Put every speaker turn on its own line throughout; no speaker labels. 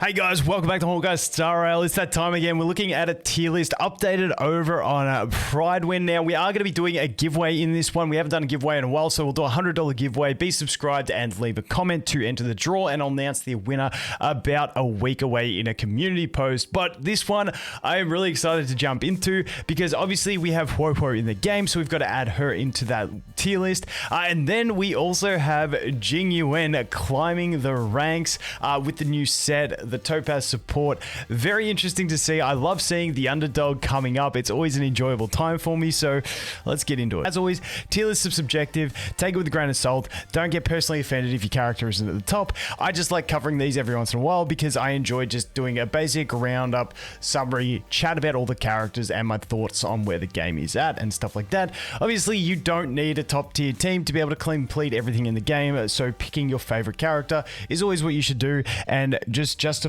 Hey guys, welcome back to Honkai Star Rail. It's that time again. We're looking at a tier list updated over on Pride Win. Now, we are going to be doing a giveaway in this one. We haven't done a giveaway in a while, so we'll do a $100 giveaway. Be subscribed and leave a comment to enter the draw, and I'll announce the winner about a week away in a community post. But this one, I am really excited to jump into because obviously we have Huo Huo in the game, so we've got to add her into that tier list. And then we also have Jing Yuan climbing the ranks with the new set, the Topaz support. Very interesting to see. I love seeing the underdog coming up. It's always an enjoyable time for me, so let's get into it. As always, tier lists are subjective. Take it with a grain of salt. Don't get personally offended if your character isn't at the top. I just like covering these every once in a while because I enjoy just doing a basic roundup summary, chat about all the characters and my thoughts on where the game is at and stuff like that. Obviously, you don't need a top tier team to be able to complete everything in the game, so picking your favorite character is always what you should do, and just justified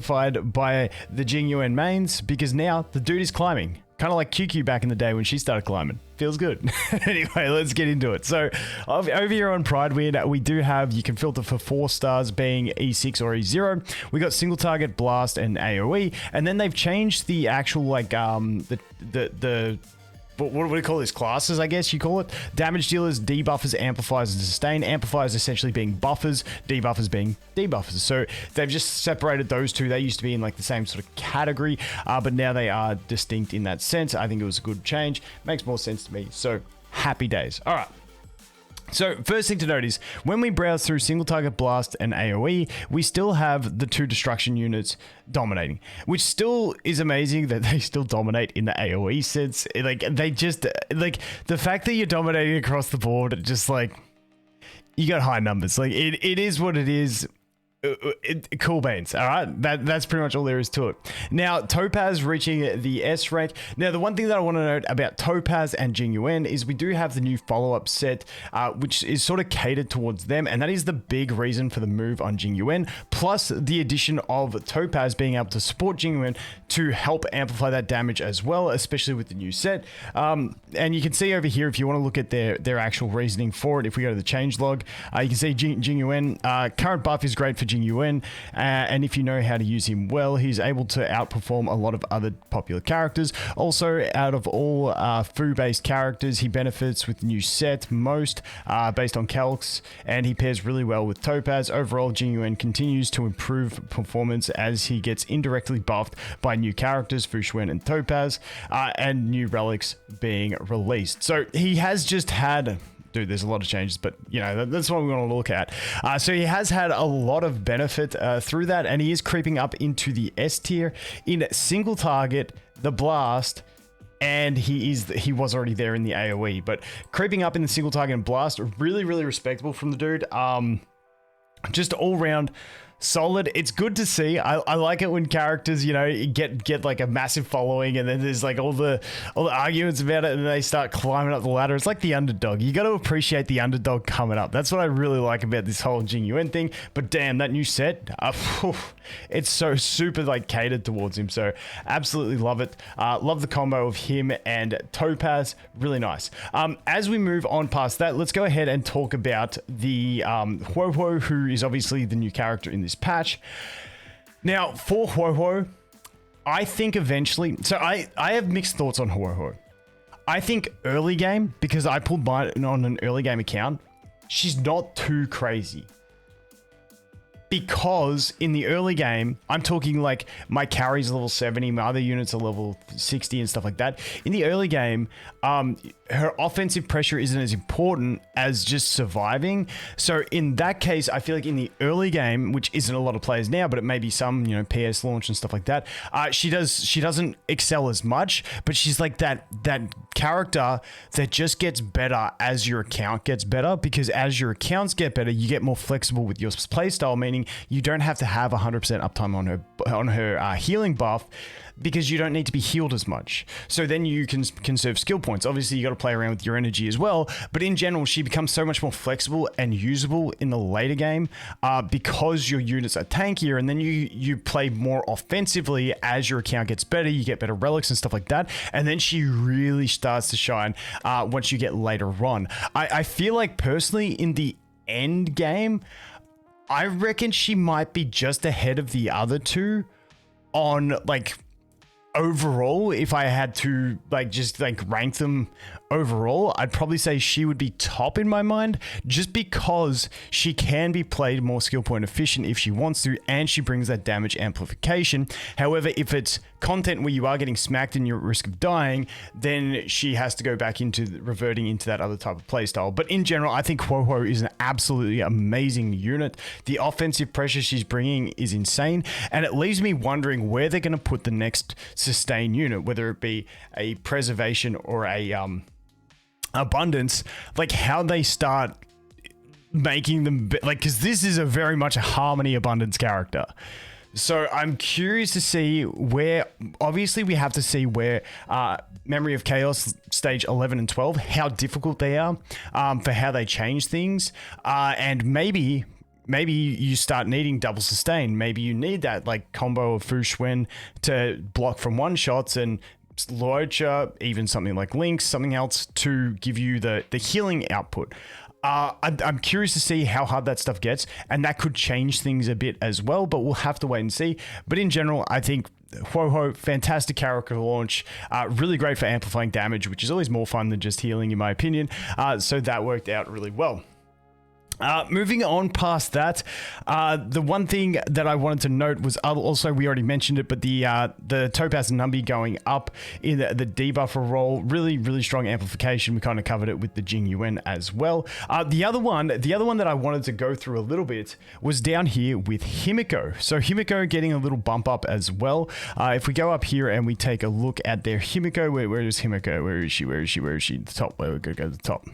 by the Jing Yuan mains because now the dude is climbing. Kind of like QQ back in the day when she started climbing. Feels good. Anyway, let's get into it. So over here on Pride Win, we do have, you can filter for 4 stars being E6 or E0. We got single target, blast, and AoE. And then they've changed the actual like what do we call this? Classes, I guess you call it. Damage dealers, debuffers, amplifiers, and sustain. Amplifiers essentially being buffers, debuffers being debuffers. So they've just separated those two. They used to be in like the same sort of category, but now they are distinct in that sense. I think it was a good change. Makes more sense to me. So happy days. All right. So first thing to note is when we browse through single target, blast, and AoE, we still have the 2 destruction units dominating, which still is amazing that they still dominate in the AoE sense. Like they just like the fact that you're dominating across the board, just like you got high numbers. Like it is what it is. Cool beans. All right, that's pretty much all there is to it. Now Topaz reaching the S rank. Now the one thing that I want to note about Topaz and Jing Yuan is we do have the new follow-up set, which is sort of catered towards them, and that is the big reason for the move on Jing Yuan, plus the addition of Topaz being able to support Jing Yuan to help amplify that damage as well, especially with the new set. And you can see over here, if you want to look at their actual reasoning for it, if we go to the change log, you can see Jing Yuan, current buff is great for Jing Yuan, and if you know how to use him well, he's able to outperform a lot of other popular characters. Also, out of all Fu-based characters, he benefits with the new set most based on calcs, and he pairs really well with Topaz. Overall, Jing Yuan continues to improve performance as he gets indirectly buffed by new characters, Fu Xuan and Topaz, and new relics being released. So he has just had... Dude, there's a lot of changes, but you know, that's what we want to look at. So he has had a lot of benefit through that, and he is creeping up into the S tier in single target, the blast, and he was already there in the AoE, but creeping up in the single target and blast, really respectable from the dude. Just all round solid. It's good to see. I like it when characters, you know, get like a massive following, and then there's like all the arguments about it, and they start climbing up the ladder. It's like the underdog. You got to appreciate the underdog coming up. That's what I really like about this whole Jing Yuan thing. But damn, that new set, it's so super like catered towards him. So absolutely love it. Love the combo of him and Topaz. Really nice. As we move on past that, let's go ahead and talk about the Huohuo, who is obviously the new character in this patch. Now for Huohuo, I think eventually, so I have mixed thoughts on Huohuo. I think early game, because I pulled mine on an early game account, she's not too crazy. Because in the early game, I'm talking like my carry's level 70, my other units are level 60 and stuff like that. In the early game, her offensive pressure isn't as important as just surviving. So in that case, I feel like in the early game, which isn't a lot of players now, but it may be some, you know, PS launch and stuff like that, she doesn't excel as much, but she's like that character that just gets better as your account gets better, because as your accounts get better, you get more flexible with your playstyle, meaning you don't have to have 100% uptime on her healing buff, because you don't need to be healed as much. So then you can conserve skill points. Obviously, you got to play around with your energy as well, but in general, she becomes so much more flexible and usable in the later game because your units are tankier, and then you play more offensively as your account gets better, you get better relics and stuff like that, and then she really starts to shine once you get later on. I feel like personally in the end game, I reckon she might be just ahead of the other two on like overall, if I had to like just like rank them overall, I'd probably say she would be top in my mind, just because she can be played more skill point efficient if she wants to, and she brings that damage amplification. However, if it's content where you are getting smacked and you're at risk of dying, then she has to go back into reverting into that other type of playstyle. But in general, I think Huohuo is an absolutely amazing unit. The offensive pressure she's bringing is insane, and it leaves me wondering where they're going to put the next sustain unit, whether it be a preservation or a abundance, like how they start making them like, because this is a very much a harmony abundance character. So I'm curious to see where, obviously we have to see where Memory of Chaos stage 11 and 12, how difficult they are for how they change things, and maybe you start needing double sustain. Maybe you need that like combo of Fu Xuan to block from one shots, and Luocha, even something like Lynx, something else to give you the healing output. I'm curious to see how hard that stuff gets, and that could change things a bit as well, but we'll have to wait and see. But in general, I think Huohuo, fantastic character launch, really great for amplifying damage, which is always more fun than just healing in my opinion. So that worked out really well. Moving on past that, the one thing that I wanted to note was also, we already mentioned it, but the Topaz Numbi going up in the debuffer role, really strong amplification. We kind of covered it with the Jing Yuan as well. The other one that I wanted to go through a little bit was down here with Himeko. So Himeko getting a little bump up as well. If we go up here and we take a look at their Himeko, where is Himeko? Where is she? The top. We're gonna go to the top.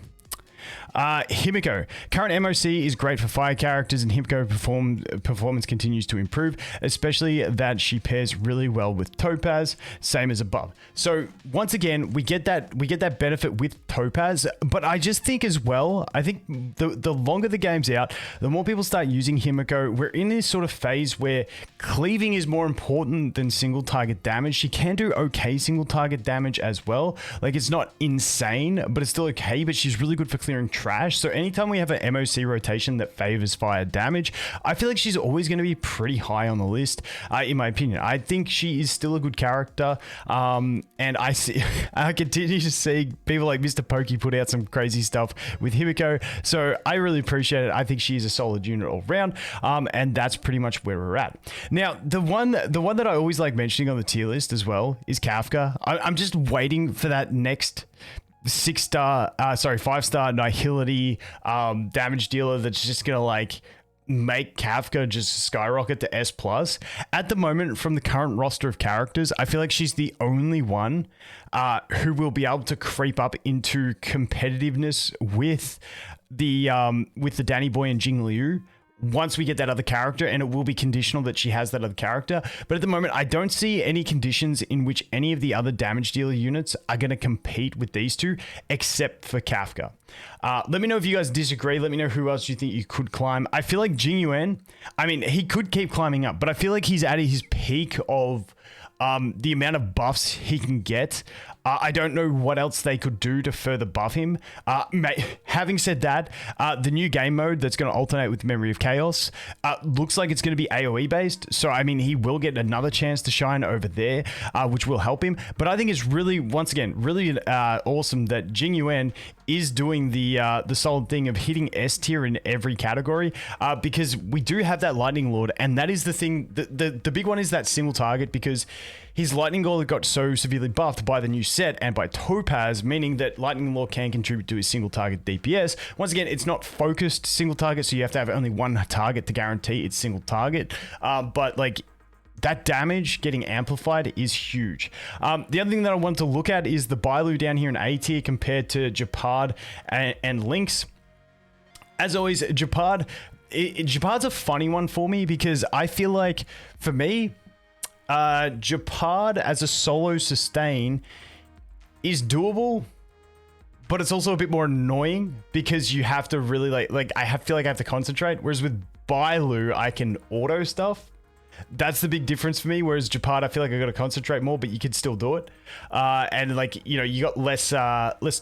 Himeko. Current MOC is great for fire characters, and Himeko performance continues to improve, especially that she pairs really well with Topaz, same as above. So once again, we get that benefit with Topaz, but I just think as well, I think the longer the game's out, the more people start using Himeko. We're in this sort of phase where cleaving is more important than single target damage. She can do okay single target damage as well. Like, it's not insane, but it's still okay, but she's really good for clearing trash. So anytime we have an MOC rotation that favors fire damage, I feel like she's always going to be pretty high on the list, in my opinion. I think she is still a good character, and I continue to see people like Mr. Pokey put out some crazy stuff with Himeko, so I really appreciate it. I think she is a solid unit all round, and that's pretty much where we're at. Now, the one that I always like mentioning on the tier list as well is Kafka. I'm just waiting for that next 5-star Nihility damage dealer that's just gonna like make Kafka just skyrocket to S+. At the moment, from the current roster of characters, I feel like she's the only one who will be able to creep up into competitiveness with the Danny Boy and Jing Liu once we get that other character, and it will be conditional that she has that other character. But at the moment, I don't see any conditions in which any of the other damage dealer units are going to compete with these two, except for Kafka. Let me know if you guys disagree. Let me know who else you think you could climb. I feel like Jing Yuan, I mean, he could keep climbing up, but I feel like he's at his peak of the amount of buffs he can get. I don't know what else they could do to further buff him. Having said that, the new game mode that's going to alternate with Memory of Chaos looks like it's going to be AoE based. So, I mean, he will get another chance to shine over there, which will help him. But I think it's really, once again, really awesome that Jing Yuan is doing the solid thing of hitting S tier in every category, because we do have that Lightning Lord, and that is the thing. The big one is that single target, because his Lightning Lord got so severely buffed by the new set and by Topaz, meaning that Lightning Lord can contribute to his single target DPS. Once again, it's not focused single target, so you have to have only one target to guarantee it's single target. But like, that damage getting amplified is huge. The other thing that I want to look at is the Bailu down here in A tier compared to Japard and Lynx. As always, Japard's a funny one for me, because I feel like, for me, Japard as a solo sustain is doable, but it's also a bit more annoying because you have to really feel like I have to concentrate. Whereas with Bailu, I can auto stuff. That's the big difference for me. Whereas Japad, I feel like I got to concentrate more, but you can still do it. And like, you know, you got less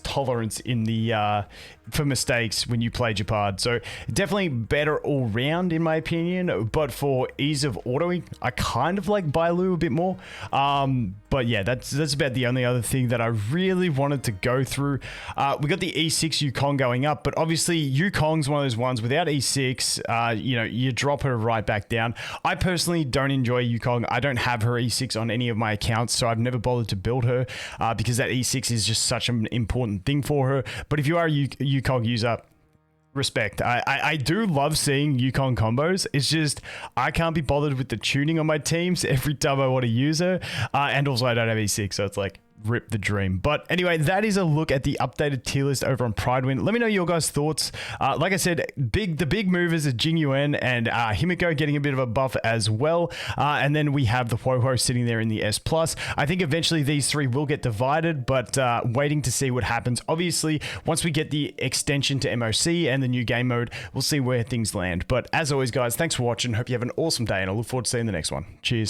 tolerance in the for mistakes when you play Japad. So definitely better all round in my opinion. But for ease of autoing, I kind of like Bailu a bit more. But yeah, that's about the only other thing that I really wanted to go through. We got the E6 Yukong going up, but obviously Yukong's one of those ones without E6, you know, you drop her right back down. I personally don't enjoy Yukong. I don't have her E6 on any of my accounts, so I've never bothered to build her because that E6 is just such an important thing for her. But if you are a Yukong user, respect. I do love seeing Yukong combos. It's just I can't be bothered with the tuning on my teams every time I want to use her. And also I don't have E6, so it's like rip the dream. But anyway, that is a look at the updated tier list over on Pridewin. Let me know your guys' thoughts. Like I said, the big movers are Jing Yuan and Himeko getting a bit of a buff as well. And then we have the Huohuo sitting there in the S+. I think eventually these three will get divided, but waiting to see what happens. Obviously, once we get the extension to MOC and the new game mode, we'll see where things land. But as always, guys, thanks for watching. Hope you have an awesome day, and I look forward to seeing the next one. Cheers.